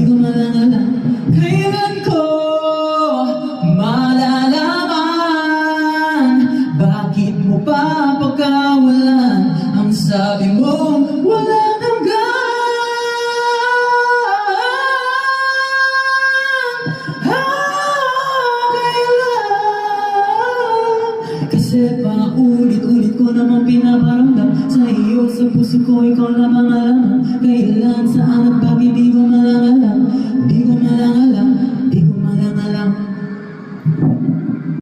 ko malalaman. Kailan ko malalaman? Bakit mo pa pagkawalan? Ang sabi mo, walang hanggan. Kasi paulit-ulit ko naman pinaparamdam sa iyo, sa puso ko, ikaw naman